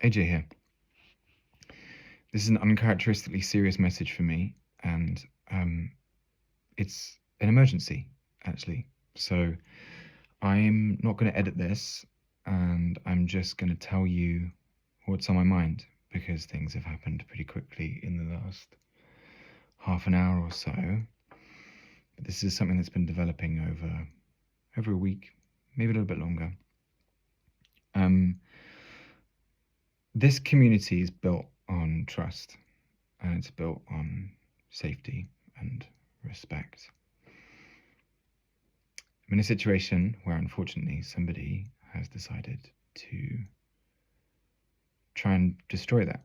AJ here. This is an uncharacteristically serious message for me, and it's an emergency, actually. So I'm not going to edit this, and I'm just going to tell you what's on my mind, because things have happened pretty quickly in the last half an hour or so. But this is something that's been developing over a week, maybe a little bit longer. This community is built on trust, and it's built on safety and respect. I'm in a situation where, unfortunately, somebody has decided to try and destroy that.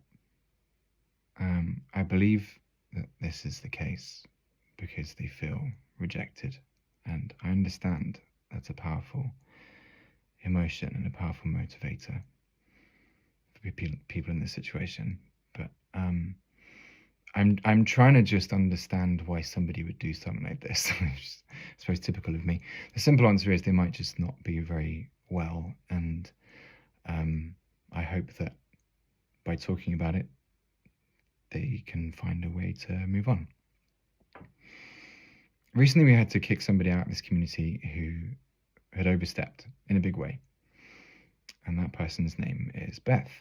I believe that this is the case because they feel rejected, and I understand that's a powerful emotion and a powerful motivator for people in this situation. But I'm trying to just understand why somebody would do something like this. I suppose typical of me. The simple answer is they might just not be very well, and I hope that by talking about it, they can find a way to move on. Recently, we had to kick somebody out of this community who had overstepped in a big way, and that person's name is Beth.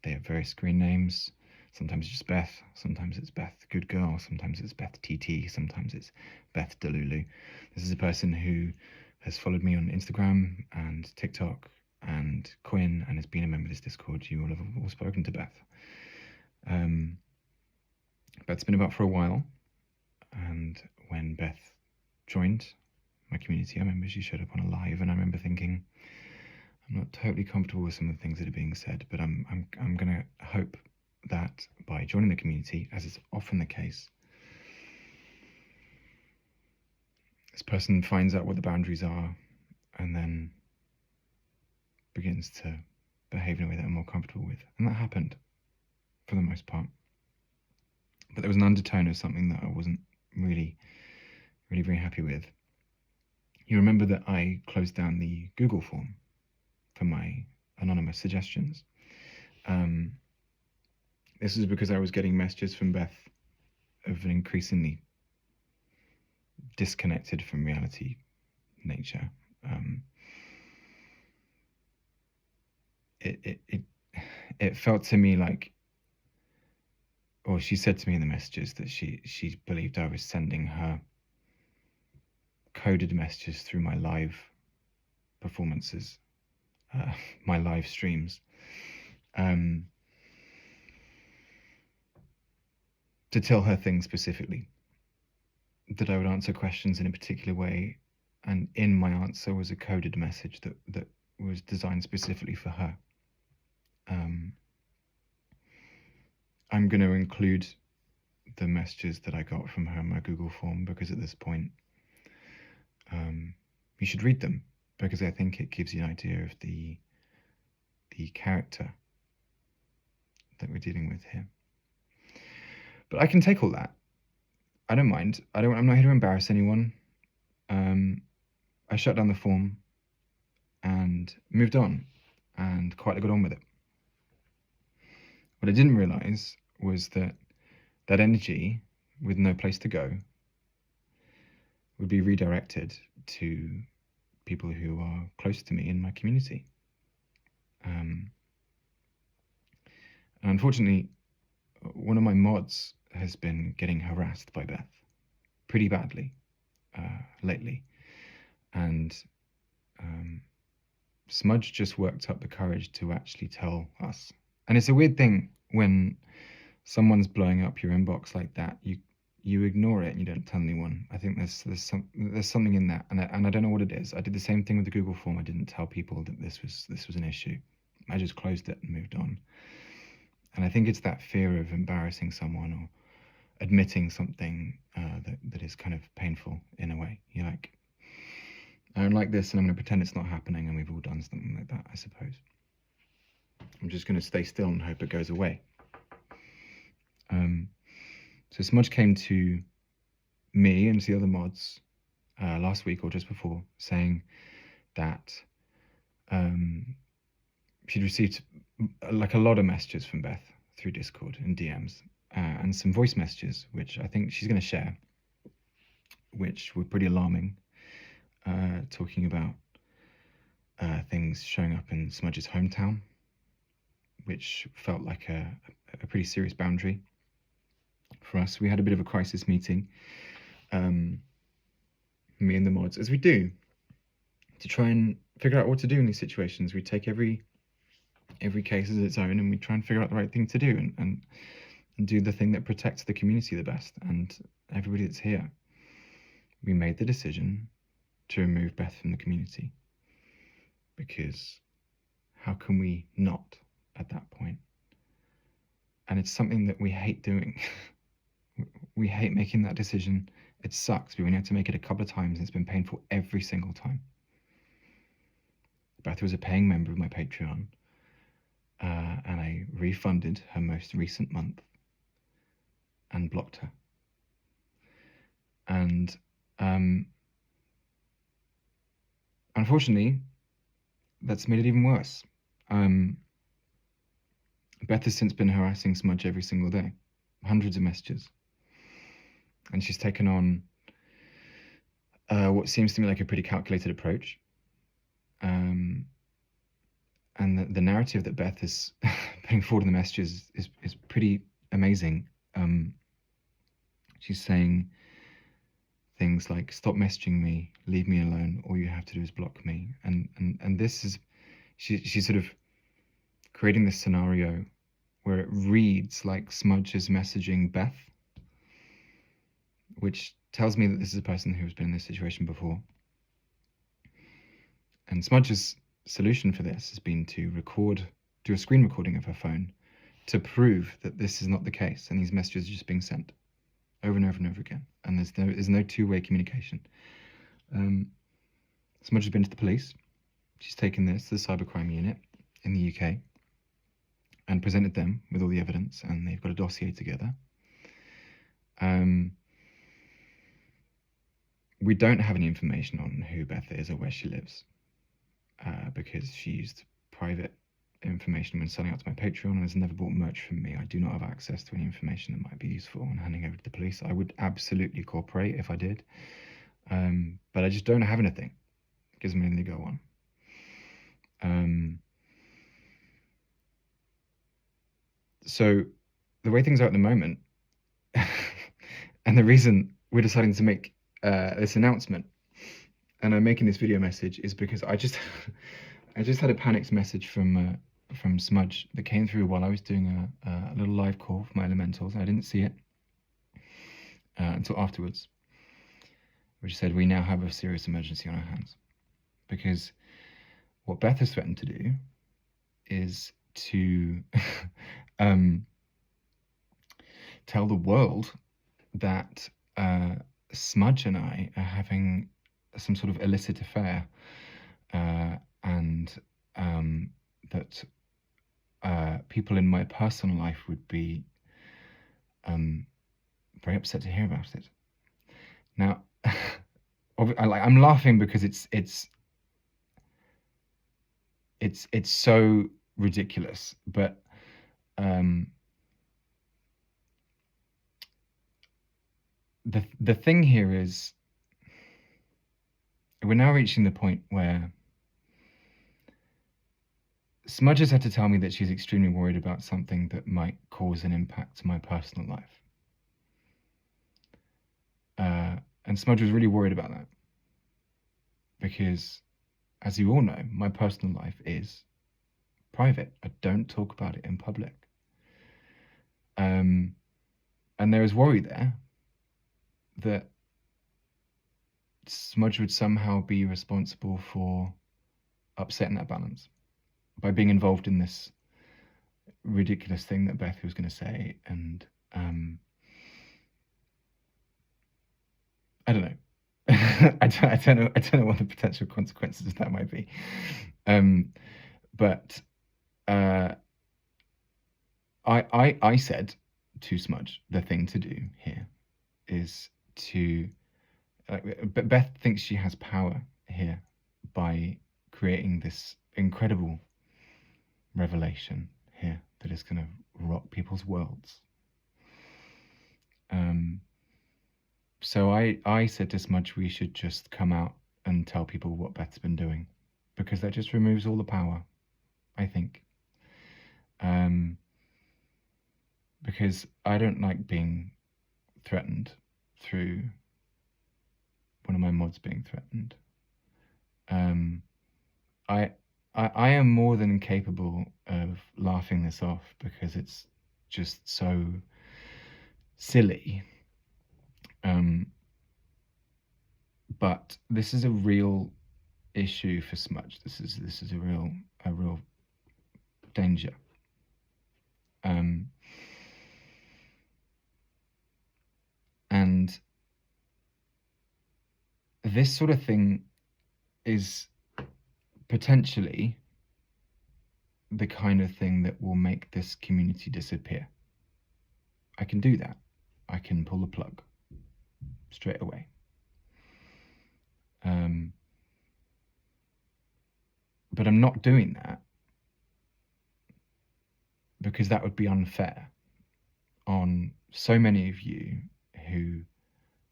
They have various screen names. Sometimes it's just Beth, sometimes it's Beth Good Girl, sometimes it's Beth TT, sometimes it's Beth Delulu. This is a person who has followed me on Instagram and TikTok and Quinn and has been a member of this Discord. You all have all spoken to Beth. Beth's been about for a while, and when Beth joined my community, I remember she showed up on a live, and I remember thinking, I'm not totally comfortable with some of the things that are being said, but I'm gonna hope that by joining the community, as is often the case, this person finds out what the boundaries are and then begins to behave in a way that I'm more comfortable with. And that happened for the most part. But there was an undertone of something that I wasn't really very happy with. You remember that I closed down the Google form for my anonymous suggestions. This is because I was getting messages from Beth of an increasingly disconnected from reality nature. It felt to me like, or she said to me in the messages that she believed I was sending her coded messages through my live performances, my live streams. To tell her things specifically, that I would answer questions in a particular way, and in my answer was a coded message that was designed specifically for her. I'm going to include the messages that I got from her in my Google form, because at this point, you should read them, because I think it gives you an idea of the character that we're dealing with here. But I can take all that. I don't mind. I'm not here to embarrass anyone. I shut down the form and moved on, and quite got on with it. What I didn't realise was that energy, with no place to go, would be redirected to people who are close to me in my community. And unfortunately, one of my mods has been getting harassed by Beth pretty badly lately, and Smudge just worked up the courage to actually tell us. And it's a weird thing when someone's blowing up your inbox like that. You ignore it and you don't tell anyone. I think there's something in that, and I don't know what it is. I did the same thing with the Google form. I didn't tell people that this was an issue. I just closed it and moved on. And I think it's that fear of embarrassing someone or admitting something that is kind of painful in a way. You're like, I don't like this, and I'm going to pretend it's not happening, and we've all done something like that, I suppose. I'm just going to stay still and hope it goes away. So Smudge came to me and to the other mods last week or just before, saying that she'd received like a lot of messages from Beth through Discord and DMs, and some voice messages, which I think she's going to share, which were pretty alarming, talking about things showing up in Smudge's hometown, which felt like a pretty serious boundary for us. We had a bit of a crisis meeting, me and the mods, as we do, to try and figure out what to do in these situations. We take every case as its own, and we try and figure out the right thing to do, and do the thing that protects the community the best and everybody that's here. We made the decision to remove Beth from the community, because how can we not at that point? And it's something that we hate doing. We hate making that decision. It sucks. We only had to make it a couple of times, and it's been painful every single time. Beth was a paying member of my Patreon, and I refunded her most recent month and blocked her. And unfortunately, that's made it even worse. Beth has since been harassing Smudge every single day, hundreds of messages. And she's taken on what seems to me like a pretty calculated approach. And the narrative that Beth is putting forward in the messages is pretty amazing. She's saying things like, "Stop messaging me, leave me alone, all you have to do is block me." And this is, she's sort of creating this scenario where it reads like Smudge is messaging Beth, which tells me that this is a person who has been in this situation before. And Smudge's solution for this has been to do a screen recording of her phone to prove that this is not the case, and these messages are just being sent over and over and over again, and there's no two-way communication. Smudge has been to the police. She's taken this to the cybercrime unit in the UK and presented them with all the evidence, and they've got a dossier together. We don't have any information on who Beth is or where she lives, because she used private information when signing up to my Patreon and has never bought merch from me. I do not have access to any information that might be useful in handing over to the police. I would absolutely cooperate if I did, but I just don't have anything. It gives me anything to go on. So the way things are at the moment, and the reason we're deciding to make this announcement, and I'm making this video message, is because I just had a panicked message from Smudge that came through while I was doing a little live call for my elementals. I didn't see it until afterwards, which said, "We now have a serious emergency on our hands," because what Beth has threatened to do is to tell the world that Smudge and I are having some sort of illicit affair, and that people in my personal life would be very upset to hear about it. Now, I'm laughing because it's so ridiculous, but the thing here is, we're now reaching the point where Smudge has had to tell me that she's extremely worried about something that might cause an impact to my personal life. And Smudge was really worried about that, because, as you all know, my personal life is private. I don't talk about it in public. And there is worry there that Smudge would somehow be responsible for upsetting that balance by being involved in this ridiculous thing that Beth was going to say. And I don't know. I don't know what the potential consequences of that might be. But I said to Smudge, the thing to do here is to, but Beth thinks she has power here by creating this incredible revelation here that is going to rock people's worlds. So I said to Smudge we should just come out and tell people what Beth's been doing, because that just removes all the power, I think. Because I don't like being threatened through one of my mods being threatened. I am more than capable of laughing this off because it's just so silly. But this is a real issue for Smudge. This is a real danger. And this sort of thing is potentially the kind of thing that will make this community disappear. I can do that. I can pull the plug straight away. But I'm not doing that because that would be unfair on so many of you who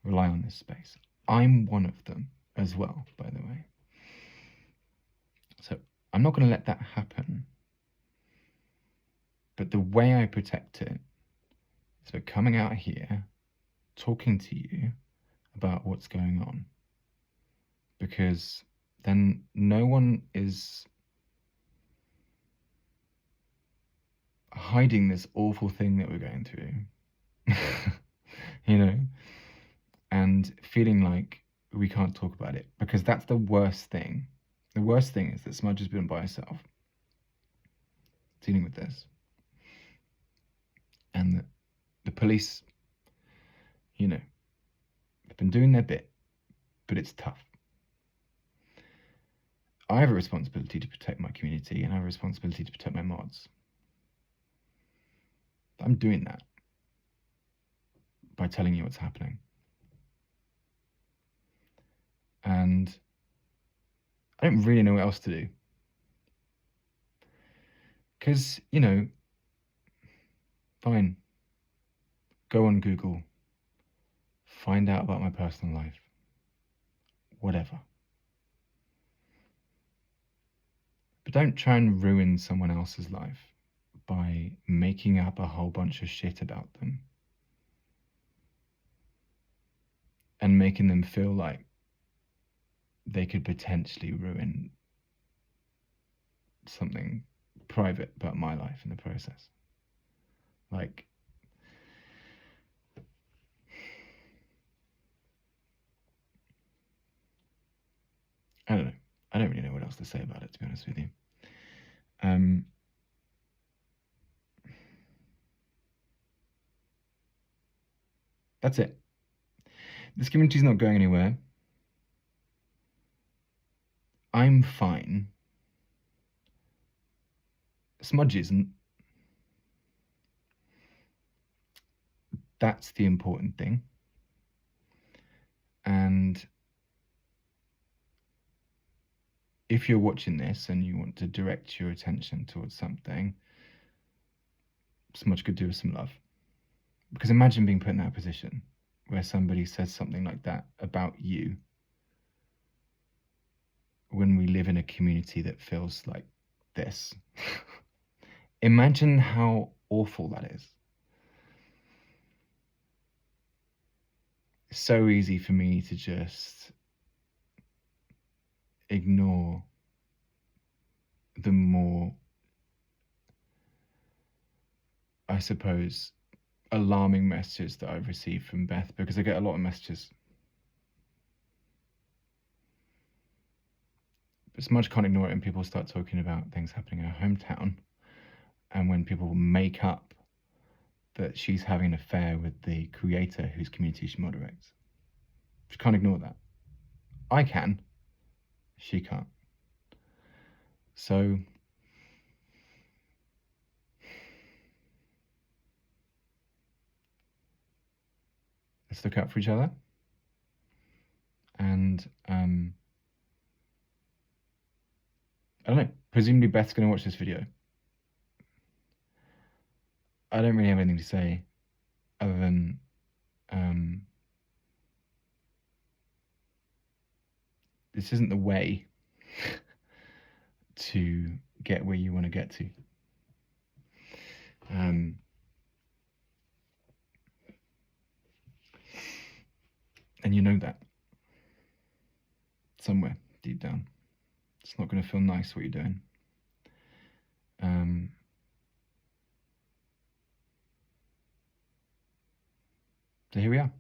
rely on this space. I'm one of them as well, by the way. So I'm not going to let that happen. But the way I protect it is by coming out here, talking to you about what's going on. Because then no one is hiding this awful thing that we're going through, you know, and feeling like we can't talk about it, because that's the worst thing. The worst thing is that Smudge has been by herself dealing with this, and the police, you know, have been doing their bit, but it's tough. I have a responsibility to protect my community, and I have a responsibility to protect my mods. I'm doing that by telling you what's happening. And I don't really know what else to do. Because, you know, fine, go on Google, find out about my personal life, whatever. But don't try and ruin someone else's life by making up a whole bunch of shit about them and making them feel like they could potentially ruin something private about my life in the process. Like, I don't know. I don't really know what else to say about it, to be honest with you. That's it. This community's not going anywhere. I'm fine. Smudge isn't. That's the important thing. And if you're watching this and you want to direct your attention towards something, Smudge could do with some love. Because imagine being put in that position where somebody says something like that about you when we live in a community that feels like this. Imagine how awful that is. It's so easy for me to just ignore the more, I suppose, alarming messages that I've received from Beth, because I get a lot of messages. But Smudge can't ignore it when people start talking about things happening in her hometown, and when people make up that she's having an affair with the creator whose community she moderates. She can't ignore that. I can. She can't. So let's look out for each other. And I don't know, presumably Beth's going to watch this video. I don't really have anything to say other than this isn't the way to get where you want to get to. And you know that somewhere deep down. It's not going to feel nice what you're doing. So here we are.